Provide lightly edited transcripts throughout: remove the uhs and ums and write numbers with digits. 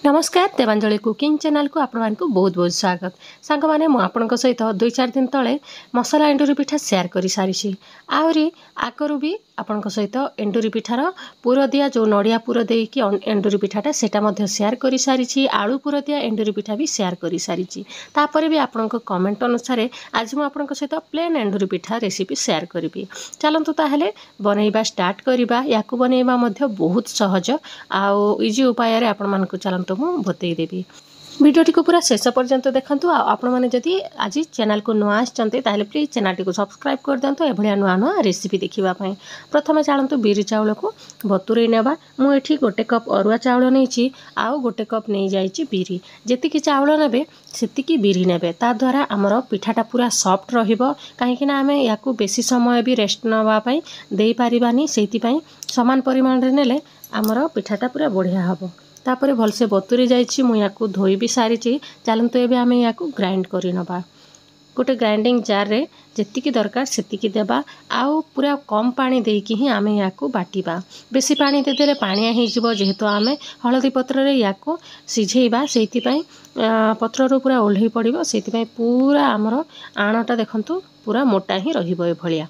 नमस्कार Devanjali cooking channel को आपण मानक बहुत बहुत स्वागत। सांग माने मु आपनक सहित 2-4 दिन तले मसला एंडुरी पिठा शेयर करि सारिछि। आउरी आगरु भी आपनक सहित एंडुरी पिठार पुर दिया जो नडिया पुर देई कि एंडुरी पिठाटा सेटा मध्ये शेयर करि सारिछि। आलू पुर दिया एंडुरी पिठा भी शेयर करि सारिछि। तापरे भी आपनक कमेंट अनुसार आज मु आपनक सहित प्लेन एंडुरी पिठा रेसिपी शेयर करिबी। चलंतु ताहले बनेइबा स्टार्ट करिबा। याकु बनेइबा मध्ये बहुत सहज आ इजी उपाय रे आपण मानक चलंतु मु बतई देबी। वीडियोटी को पूरा शेष पर्यंत देखंतु। आपण माने जदि आज चैनल को नुआ आछंते ताहले प्लीज चैनल को सब्सक्राइब कर दंतु एभलिया नुआ नुआ रेसिपी देखिबा पई। प्रथमे चालंतु बिरी चावल को बतुरई नेबा। मु एठी 1 कप अरुआ चावल नेछि आ 1 कप नै जाईछि बिरी। जेतिकी चावल नेबे सेतिकी बिरी नेबे। ता द्वारा हमर पिठाटा पूरा सॉफ्ट रहिबो। काहे कि ना हमें याकू बेसी समय भी रेस्ट नवा पई देई परिबानी। सेति पई समान परिमाण रे नेले हमर पिठाटा पूरा बढ़िया हबो। तापरे भलसे बतुरी जाइछि। मु याकू धोई भी सारिछि। चलंतु एबे हमें याकू ग्राइंड करि नबा। गोटे ग्राइंडिंग जार रे जेतिकी दरकार सेतिकी देबा। आउ पूरा कम पानी देकी ही हमें याकू बाटिबा। बेसी पानी दे देले पानिया ही जिवो। जेहेतु हमें हळदी पत्र रे याकू सिझेइबा सेति पई पत्र रो पूरा ओल्ही पड़िबो। सेति पई पूरा हमर आणटा देखंतु पूरा मोटा ही रहिबो। ए भलिया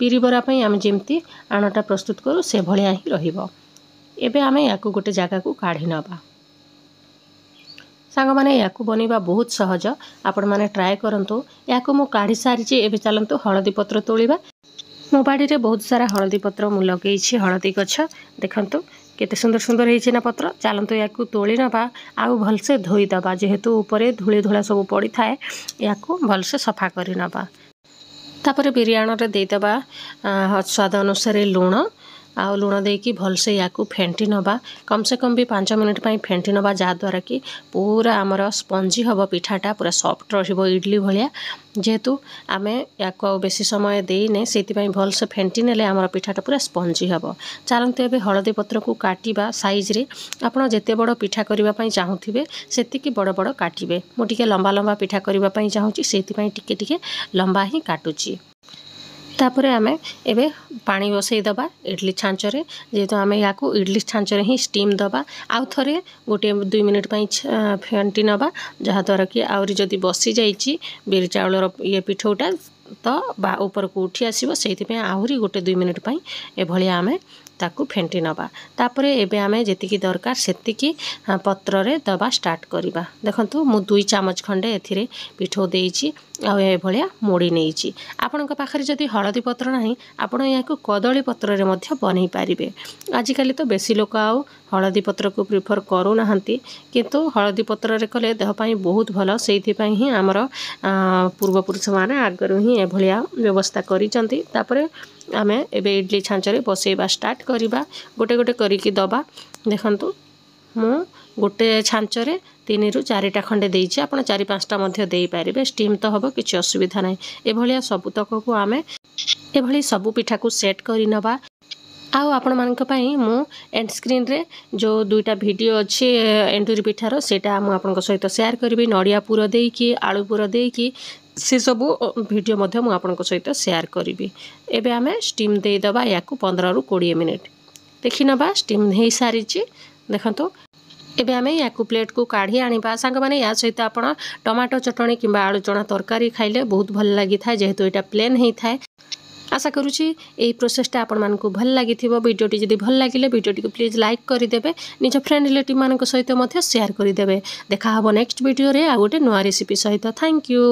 पिरी बरा पई हम जेमती आणटा प्रस्तुत करू से भलिया ही रहिबो। एबे हमें याकू गोटे जगह को काढ़ी नबा। सांग माने याकू बनेबा बहुत सहज। आपण माने ट्राई करंतु। याकू मु काढ़ी सारिछि। एबे चलंतु हळदी पत्र तोलिबा। मो बाड़ी रे बहुत सारा हळदी पत्र मु लगेइछि। हळदी गछ देखंतु केते सुंदर सुंदर हेछि ना पत्र। चलंतु याकू तोली नबा। आउ भलसे धोई दबा। जेहेतु ऊपरे धूली धुला सब पड़ी थाए याकू भलसे सफा करि नबा। तापरे बिरयानी रे देई दबा स्वाद अनुसार लूण आउ लुण देकी भलसे याकू फेंटी नबा। कम से कम भी 5 मिनिट पई फेंटी नबा। जा द्वारा कि पूरा हमर स्पंजी हबो। पिठाटा पूरा सॉफ्ट रहिबो इडली भलिया। जेहेतु आमे याकू बेसी समय देइने सेति पई भलसे फेंटी नेले हमर पिठाटा पूरा स्पंजी हबो। चलंतु एबे हळदी पत्र को काटिबा साइज रे। आपण जेते बड़ पिठा करिबा पई चाहुथिबे सेति कि बड़ बड़ काटिबे। मु टिके लंबा लंबा पिठा करिबा पई चाहुची सेति पई टिके टिके लंबा ही काटुची। तापरे आमे एबे पानी बसई दबा इडली छांच रे। जेहेतु आमे याकू इडली छांच रे ही स्टीम दबा। आउ थरे गोटे 2 मिनिट पई फेंटी नबा। जहा द्वारा कि आउरी जदी बसी जाईची बिरी चावल रो ये पिठोटा तो बा ऊपर को उठी आसीबो। सेति पे आउरी गोटे 2 मिनिट पई ए भलिया आमे ताकू फेंटी नबा। तापरे एबे आमे जेतिकी दरकार सेतिकी पत्र रे दबा स्टार्ट करिबा। देखंतु मु 2 चामच खंडे एथिरे पिठो देइची आ ए भलिया मोड़ी नेइची। आपनक पाखरे जदी हळदी पत्र नाही आपण याकू कदली पत्र रे मध्य बनै पारिबे। आजिकाली तो बेसी लोक आउ हळदी पत्र को प्रिफर करू नाहंती। किंतु हळदी पत्र रे कले देह पई बहुत भलो। सेति पई ही हमर पूर्व पुरुष माने आगरु ही ए भलिया व्यवस्था करिचंती। तापरे आमे एबे इडली छांच रे बसेइबा स्टार्ट करिबा। गोटे गोटे करी की दबा। देखंतु मु गोटे छांच रे 3 रु 4टा खंडे देइछि। आपण 4-5टा मध्य देई पारिबे। स्टीम तो हबो किछि असुविधा नै। ए भलिया सब तक को आमे ए भली सब पिठा को सेट करि नबा। आउ आपण मानक पई मु एंड स्क्रीन रे जो 2टा वीडियो अछि एंडुरी पिठारो सेटा मु आपनक सहित शेयर करबी। नडिया पुर देई कि आलू पुर देई कि से सब वीडियो मध्य मु आपनक सहित शेयर करबी। एबे आमे स्टीम देई दबा याकू 15 रु 20 मिनिट देखि नबा। स्टीम हेई सारिछि देखंतु। एबे आमे याकू प्लेट को काढ़ी आनिबा। सांग माने या सहित आपण टमाटो चटणी किंबा आलू चना तरकारी खाइले बहुत भल लागि थाए। जेहेतु एटा प्लेन हेई थाए। आशा करूची एई प्रोसेसटा आपण मानकु भल लागिथिबो। वीडियोटी जदी भल लागिले वीडियोटी को प्लीज लाइक करि देबे। निज फ्रेंड रिलेटिव मानक सहित मध्य शेयर करि देबे। देखा हबो नेक्स्ट वीडियो रे आ गोटे नवा रेसिपी सहित। Thank you.